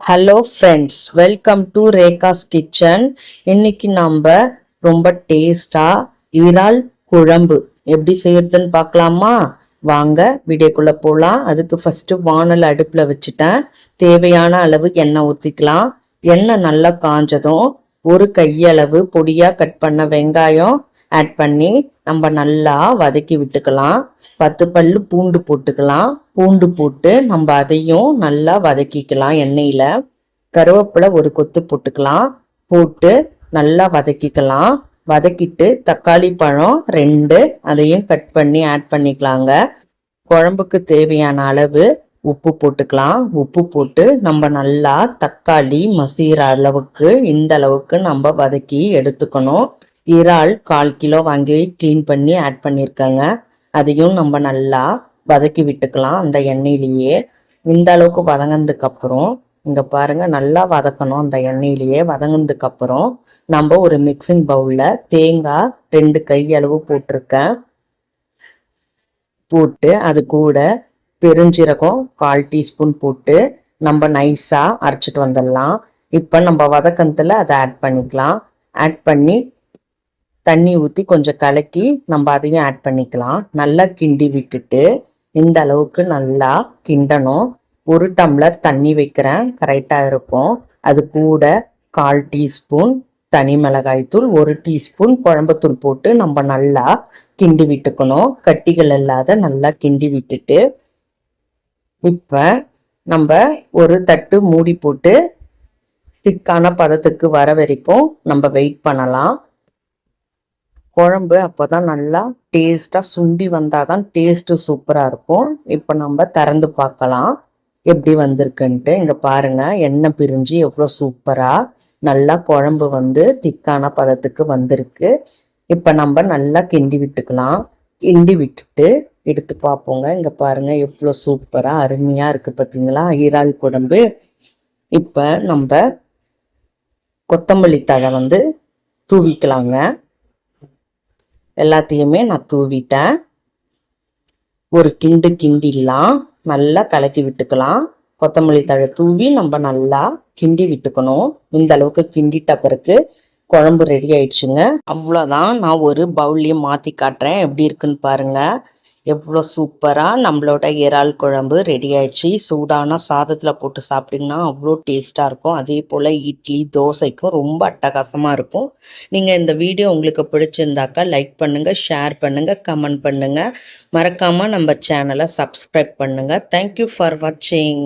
Hello friends, welcome to Rekha's kitchen. இன்னைக்கு நம்ம ரொம்ப டேஸ்டாக இறால் குழம்பு எப்படி செய்யறதுன்னு பார்க்கலாமா? வாங்க வீடியோக்குள்ளே போகலாம். அதுக்கு ஃபஸ்ட்டு வானல் அடுப்பில் வச்சுட்டேன். தேவையான அளவு எண்ணெய் ஊற்றிக்கலாம். எண்ணெய் நல்லா காஞ்சதும் ஒரு கையளவு பொடியாக கட் பண்ண வெங்காயம் ஆட் பண்ணி நம்ம நல்லா வதக்கி விட்டுக்கலாம். 10 பல்லு பூண்டு போட்டுக்கலாம். பூண்டு போட்டு நம்ம அதையும் நல்லா வதக்கிக்கலாம். எண்ணெயில் கருவேப்பிலை ஒரு கொத்து போட்டுக்கலாம். போட்டு நல்லா வதக்கிக்கலாம். வதக்கிட்டு தக்காளி பழம் 2 அதையும் கட் பண்ணி ஆட் பண்ணிக்கலாங்க. குழம்புக்கு தேவையான அளவு உப்பு போட்டுக்கலாம். உப்பு போட்டு நம்ம நல்லா தக்காளி மசிகிற அளவுக்கு இந்த அளவுக்கு நம்ம வதக்கி எடுத்துக்கணும். இறால் 1/4 கிலோ வாங்கி க்ளீன் பண்ணி ஆட் பண்ணியிருக்கேங்க. அதையும் நம்ம நல்லா வதக்கி விட்டுக்கலாம் அந்த எண்ணெயிலேயே. இந்த அளவுக்கு வதங்கினதுக்கு அப்புறம் இங்க பாருங்க, நல்லா வதக்கணும். அந்த எண்ணெயிலேயே வதங்கினதுக்கு அப்புறம் நம்ம ஒரு மிக்சிங் பவுல்ல தேங்காய் 2 கையளவு போட்டிருக்கேன். போட்டு அது கூட பெருஞ்சீரகம் 1/4 டீஸ்பூன் போட்டு நம்ம நைஸா அரைச்சிட்டு வந்துடலாம். இப்போ நம்ம வதக்கத்துல அதை ஆட் பண்ணிக்கலாம். ஆட் பண்ணி தண்ணி ஊற்றி கொஞ்சம் கலக்கி நம்ம அதையும் ஆட் பண்ணிக்கலாம். நல்லா கிண்டி விட்டுட்டு இந்த அளவுக்கு நல்லா கிண்டணும். 1 டம்ளர் தண்ணி வைக்கிறேன், கரெக்டாக இருக்கும். அது கூட 1/4 டீஸ்பூன் தனி மிளகாய்த்தூள், 1 டீஸ்பூன் குழம்புத்தூள் போட்டு நம்ம நல்லா கிண்டி விட்டுக்கணும். கட்டிகள் இல்லாத நல்லா கிண்டி விட்டுட்டு இப்போ நம்ம ஒரு தட்டு மூடி போட்டு திக்கான பதத்துக்கு வர வரைக்கும் நம்ம வெயிட் பண்ணலாம். குழம்பு அப்போதான் நல்லா டேஸ்ட்டாக சுண்டி வந்தால் தான் டேஸ்ட்டு சூப்பராக இருக்கும். இப்போ நம்ம திறந்து பார்க்கலாம் எப்படி வந்திருக்குன்ட்டு. இங்கே பாருங்கள், எண்ணெய் பிரிஞ்சு எவ்வளோ சூப்பராக நல்லா குழம்பு வந்து திக்கான பதத்துக்கு வந்திருக்கு. இப்போ நம்ம நல்லா கிண்டி விட்டுக்கலாம். கிண்டி விட்டுட்டு எடுத்து பார்ப்போங்க. இங்கே பாருங்கள், எவ்வளோ சூப்பராக அருமையாக இருக்குது பார்த்தீங்களா இறால் குழம்பு. இப்போ நம்ம கொத்தமல்லி தழை வந்து தூவிக்கலாங்க. எல்லாத்தையுமே நான் தூவிட்டேன். ஒரு கிண்டிடலாம், நல்லா கலக்கி விட்டுக்கலாம். கொத்தமல்லி தழை தூவி நம்ம நல்லா கிண்டி விட்டுக்கணும். இந்த அளவுக்கு கிண்டிட்ட பிறகு குழம்பு ரெடி ஆயிடுச்சுங்க. அவ்வளோதான். நான் ஒரு பவுல்லையும் மாற்றி காட்டுறேன் எப்படி இருக்குன்னு பாருங்க. எவ்வளோ சூப்பராக நம்மளோட இறால் குழம்பு ரெடி ஆயிடுச்சு. சூடான சாதத்தில் போட்டு சாப்பிட்டிங்கன்னா அவ்வளோ டேஸ்ட்டாக இருக்கும். அதே போல் இட்லி தோசைக்கும் ரொம்ப அட்டகாசமாக இருக்கும். நீங்கள் இந்த வீடியோ உங்களுக்கு பிடிச்சிருந்தாக்கா லைக் பண்ணுங்கள், ஷேர் பண்ணுங்கள், கமெண்ட் பண்ணுங்கள். மறக்காமல் நம்ம சேனலை சப்ஸ்கிரைப் பண்ணுங்கள். தேங்க்யூ ஃபார் வாட்சிங்.